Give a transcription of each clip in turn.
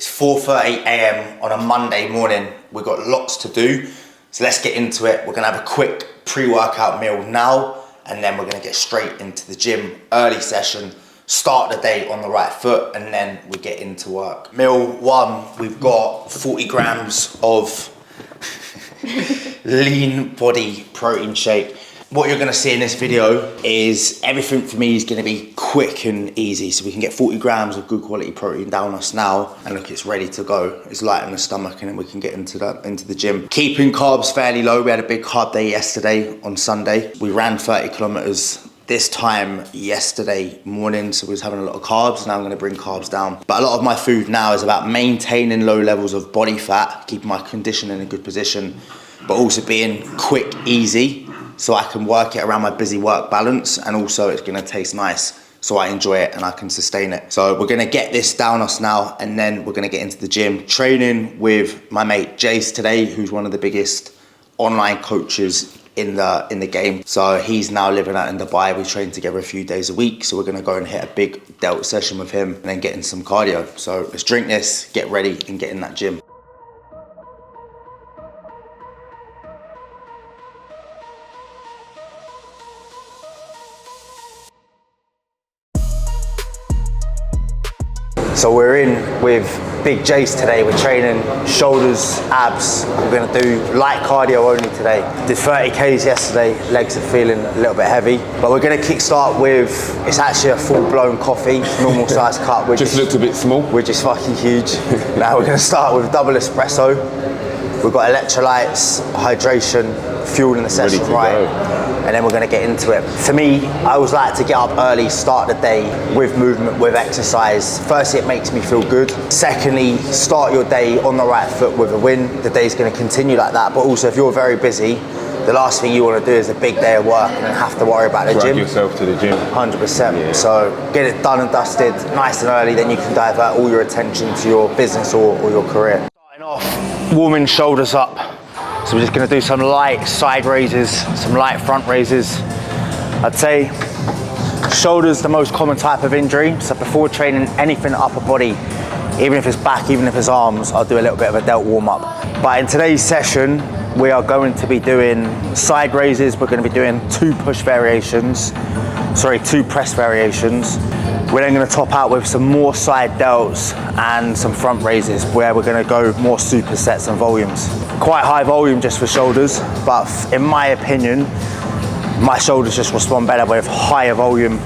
It's 4:30 a.m. on a Monday morning. We've got lots to do, so let's get into it. We're gonna have a quick pre-workout meal now, and then we're gonna get straight into the gym, early session, start the day on the right foot, and then we get into work. Meal one, we've got 40 grams of lean body protein shake. What you're gonna see in this video is everything for me is gonna be quick and easy, so we can get 40 grams of good quality protein down us now, and look, it's ready to go. It's light in the stomach, and then we can get into the gym. Keeping carbs fairly low. We had a big carb day yesterday on Sunday. We ran 30 kilometers this time yesterday morning, so we was having a lot of carbs. Now I'm gonna bring carbs down. But a lot of my food now is about maintaining low levels of body fat, keeping my condition in a good position, but also being quick, easy, so I can work it around my busy work balance, and also it's gonna taste nice, so I enjoy it and I can sustain it. So we're gonna get this down us now, and then we're gonna get into the gym. Training with my mate Jace today, who's one of the biggest online coaches in the game. So he's now living out in Dubai. We train together a few days a week, so we're gonna go and hit a big delt session with him and then get in some cardio. So let's drink this, get ready, and get in that gym. So we're in with Big Jace today. We're training shoulders, abs. We're gonna do light cardio only today. Did 30 Ks yesterday, legs are feeling a little bit heavy. But we're gonna kickstart with, it's actually a full-blown coffee, normal size cup. Just looks a bit small. We're just fucking huge. Now we're gonna start with double espresso. We've got electrolytes, hydration, fuel in the session, right? And then we're gonna get into it. For me, I always like to get up early, start the day with movement, with exercise. Firstly, it makes me feel good. Secondly, start your day on the right foot with a win. The day's gonna continue like that. But also, if you're very busy, the last thing you wanna do is a big day of work and then have to worry about the Drag gym. yourself to the gym. 100%. Yeah. So get it done and dusted nice and early, then you can divert all your attention to your business or your career. Starting off, warming shoulders up. So we're just gonna do some light side raises, some light front raises. I'd say shoulders the most common type of injury. So before training anything upper body, even if it's back, even if it's arms, I'll do a little bit of a delt warm up. But in today's session, we are going to be doing side raises. We're gonna be doing two press variations. We're then gonna top out with some more side delts and some front raises, where we're gonna go more supersets and volumes. Quite high volume just for shoulders, but in my opinion, my shoulders just respond better with higher volume.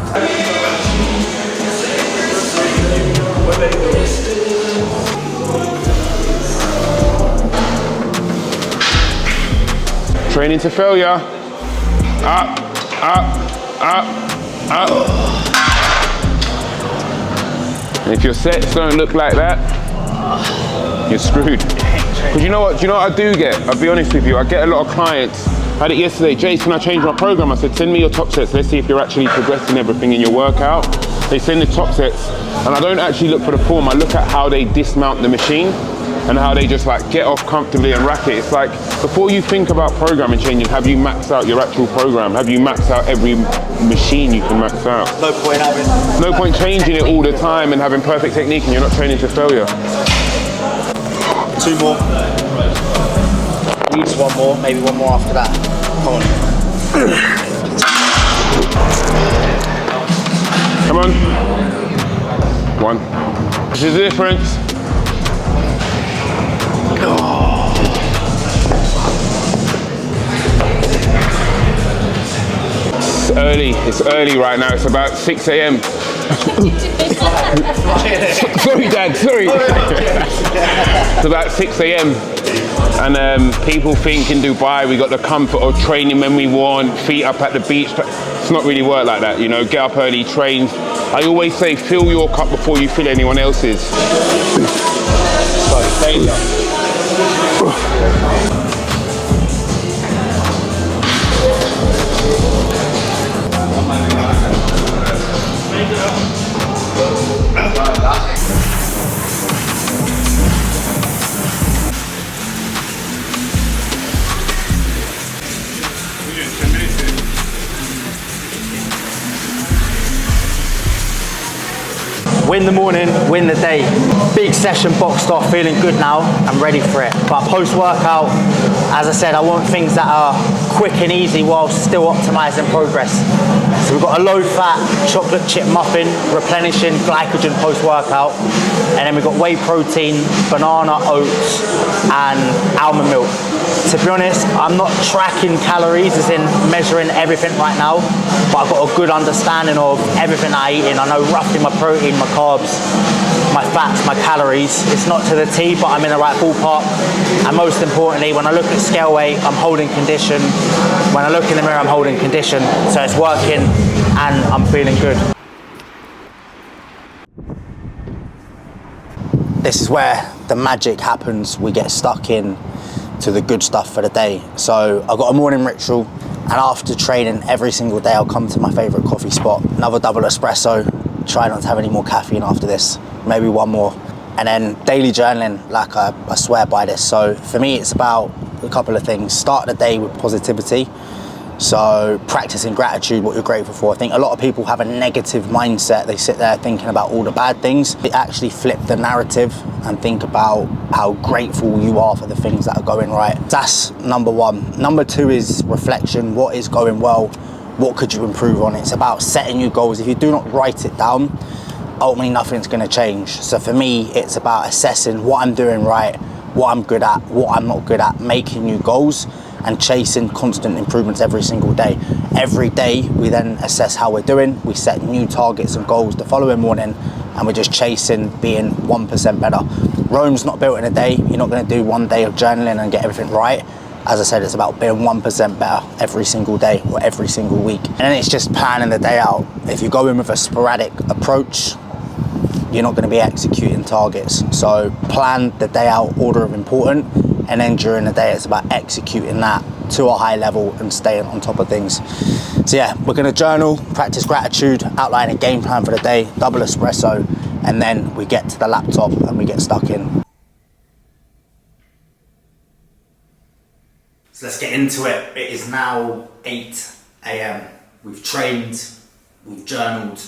Training to failure. Up, up, up, up. And if your sets don't look like that, you're screwed. Because you know what I do get? I'll be honest with you, I get a lot of clients. I had it yesterday, Jace, can I change my program? I said, send me your top sets, let's see if you're actually progressing everything in your workout. They send the top sets, and I don't actually look for the form, I look at how they dismount the machine and how they just like get off comfortably and rack it. It's like, before you think about programming changing, have you maxed out your actual program? Have you maxed out every machine you can max out? No point changing it all the time and having perfect technique and you're not training to failure. Two more. Just one more, maybe one more after that. Come on. Come on. One. This is the difference. It's early right now, it's about 6 a.m. Sorry Dad, sorry. It's about 6 a.m. and people think in Dubai we got the comfort of training when we want, feet up at the beach. It's not really work like that, you know, get up early, train. I always say fill your cup before you fill anyone else's. win the morning, win the day. Big session boxed off, feeling good now. I'm ready for it. But post-workout, as I said, I want things that are quick and easy while still optimizing progress. So we've got a low-fat chocolate chip muffin, replenishing glycogen post-workout. And then we've got whey protein, banana, oats, and almond milk. To be honest, I'm not tracking calories as in measuring everything right now, but I've got a good understanding of everything I eat in. I know roughly my protein, my carbs, my fats, my calories. It's not to the T, but I'm in the right ballpark. And most importantly, when I look at scale weight, I'm holding condition. When I look in the mirror, I'm holding condition. So it's working and I'm feeling good. This is where the magic happens. We get stuck in to the good stuff for the day. So I've got a morning ritual, and after training every single day, I'll come to my favorite coffee spot, another double espresso, try not to have any more caffeine after this, maybe one more. And then daily journaling, like I swear by this. So for me, it's about a couple of things. Start the day with positivity. So practicing gratitude, what you're grateful for. I think a lot of people have a negative mindset. They sit there thinking about all the bad things. They actually flip the narrative and think about how grateful you are for the things that are going right. That's number one. Number two is reflection. What is going well? What could you improve on? It's about setting new goals. If you do not write it down, ultimately nothing's going to change. So for me, it's about assessing what I'm doing right, what I'm good at, what I'm not good at, making new goals, and chasing constant improvements every single day. Every day, we then assess how we're doing. We set new targets and goals the following morning, and we're just chasing being 1% better. Rome's not built in a day. You're not going to do one day of journaling and get everything right. As I said, it's about being 1% better every single day or every single week. And then it's just planning the day out. If you go in with a sporadic approach, you're not going to be executing targets. So plan the day out, order of important, and then during the day it's about executing that to a high level and staying on top of things. So yeah, we're going to journal, practice gratitude, outline a game plan for the day, double espresso, and then we get to the laptop and we get stuck in. So let's get into it. It is now 8 a.m. We've trained, we've journaled,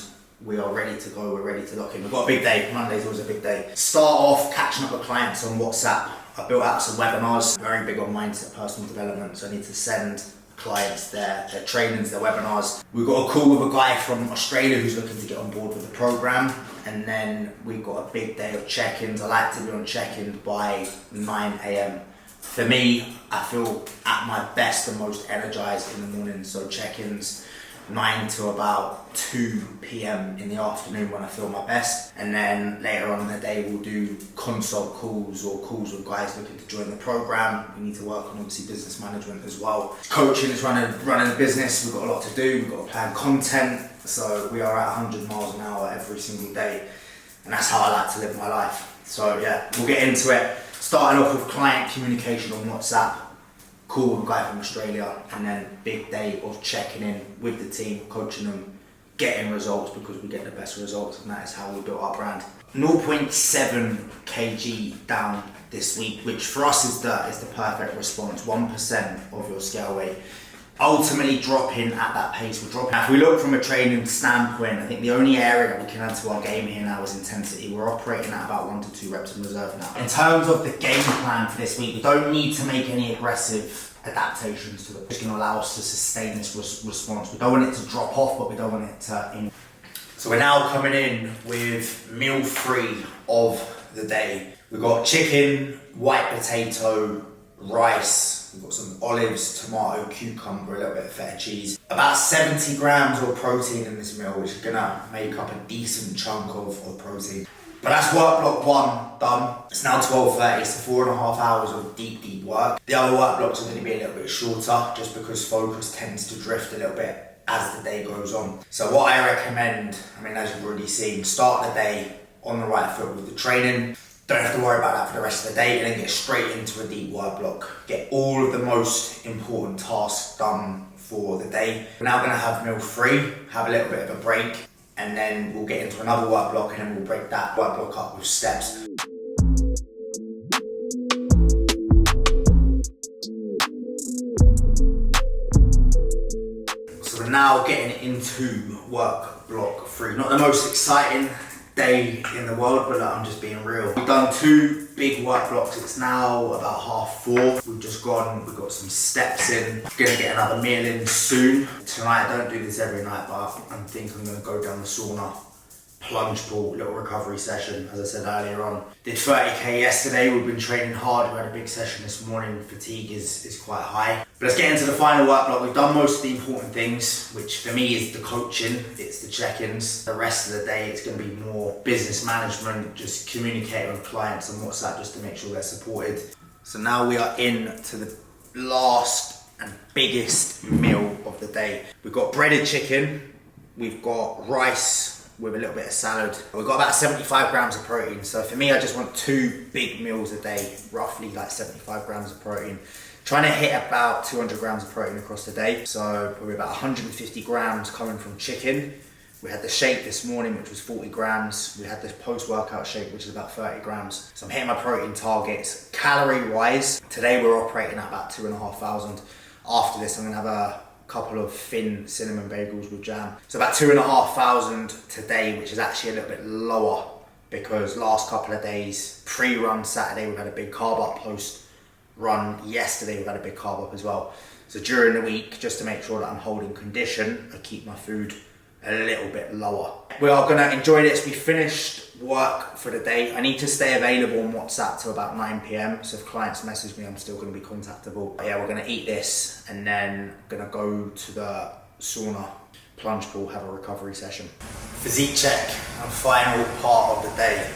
we are ready to go, we're ready to lock in. We've got a big day. Monday's always a big day. Start off catching up with clients on WhatsApp. I built out some webinars, very big on mindset, personal development, so I need to send clients their trainings, their webinars. We've got a call with a guy from Australia who's looking to get on board with the program, and then we've got a big day of check-ins. I like to be on check-in by 9 a.m. For me, I feel at my best and most energized in the morning, so check-ins 9 to about 2 p.m. in the afternoon when I feel my best, and then later on in the day we'll do consult calls or calls with guys looking to join the program. We need to work on obviously business management as well. Coaching is running a business. We've got a lot to do. We've got to plan content, so we are at 100 miles an hour every single day, and that's how I like to live my life. So yeah, we'll get into it. Starting off with client communication on WhatsApp. Call with a guy from Australia, and then big day of checking in with the team, coaching them, getting results, because we get the best results, and that is how we built our brand. 0.7 kg down this week, which for us is the perfect response. 1% of your scale weight. Ultimately dropping at that pace, we're dropping. Now, if we look from a training standpoint, I think the only area that we can add to our game here now is intensity. We're operating at about 1 to 2 reps in reserve now. In terms of the game plan for this week, we don't need to make any aggressive adaptations to it. It's going to allow us to sustain this response. We don't want it to drop off, but we don't want it to... So we're now coming in with meal 3 of the day. We've got chicken, white potato, rice, we've got some olives, tomato, cucumber, a little bit of feta cheese. About 70 grams of protein in this meal, which is gonna make up a decent chunk of protein. But that's work block 1 done. It's now 12:30, so 4.5 hours of deep work. The other work blocks are gonna be a little bit shorter, just because focus tends to drift a little bit as the day goes on. So what I recommend, as you've already seen, start the day on the right foot with the training. Don't have to worry about that for the rest of the day, and then get straight into a deep work block. Get all of the most important tasks done for the day. We're now gonna have meal 3, have a little bit of a break, and then we'll get into another work block, and then we'll break that work block up with steps. So we're now getting into work block 3. Not the most exciting day in the world, but like, I'm just being real. We've done 2 big work blocks. It's now about 4:30. We've just gone, we've got some steps in. Gonna get another meal in soon. Tonight, I don't do this every night, but I think I'm gonna go down the sauna, plunge pool, little recovery session, as I said earlier on. Did 30k yesterday. We've been training hard. We had a big session this morning. Fatigue is quite high. But let's get into the final work block. We've done most of the important things, which for me is the coaching, it's the check-ins. The rest of the day, it's gonna be more business management, just communicating with clients on WhatsApp just to make sure they're supported. So now we are in to the last and biggest meal of the day. We've got breaded chicken, we've got rice, with a little bit of salad. We've got about 75 grams of protein. So for me, I just want 2 big meals a day, roughly like 75 grams of protein. Trying to hit about 200 grams of protein across the day. So probably about 150 grams coming from chicken. We had the shake this morning, which was 40 grams. We had this post-workout shake, which is about 30 grams. So I'm hitting my protein targets. Calorie-wise, today we're operating at about 2,500. After this, I'm gonna have a couple of thin cinnamon bagels with jam. So about 2,500 today, which is actually a little bit lower because last couple of days, pre-run Saturday, we've had a big carb up, post-run yesterday, we've had a big carb up as well. So during the week, just to make sure that I'm holding condition, I keep my food a little bit lower. We are gonna enjoy this. We finished work for the day. I need to stay available on WhatsApp till about 9 p.m. So if clients message me, I'm still gonna be contactable. But yeah, we're gonna eat this and then gonna go to the sauna, plunge pool, have a recovery session. Physique check and final part of the day.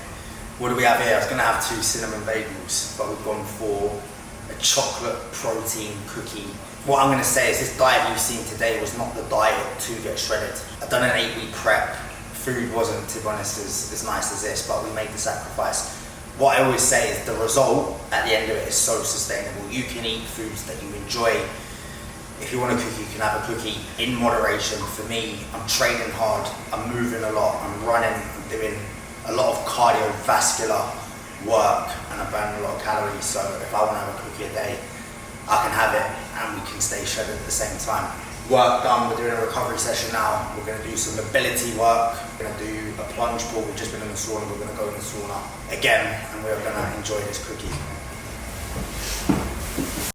What do we have here? I was gonna have 2 cinnamon bagels, but we've gone for a chocolate protein cookie. What I'm gonna say is this diet you've seen today was not the diet to get shredded. I've done an 8-week prep. Food wasn't, to be honest, as nice as this, but we made the sacrifice. What I always say is the result at the end of it is so sustainable. You can eat foods that you enjoy. If you want a cookie, you can have a cookie in moderation. For me, I'm training hard, I'm moving a lot, I'm running, I'm doing a lot of cardiovascular work, and I'm burning a lot of calories. So if I want to have a cookie a day, I can have it and we can stay shredded at the same time. Work done, we're doing a recovery session now. We're gonna do some mobility work. We're gonna do a plunge pool. We've just been in the sauna, we're gonna go in the sauna again, and we're gonna enjoy this cookie.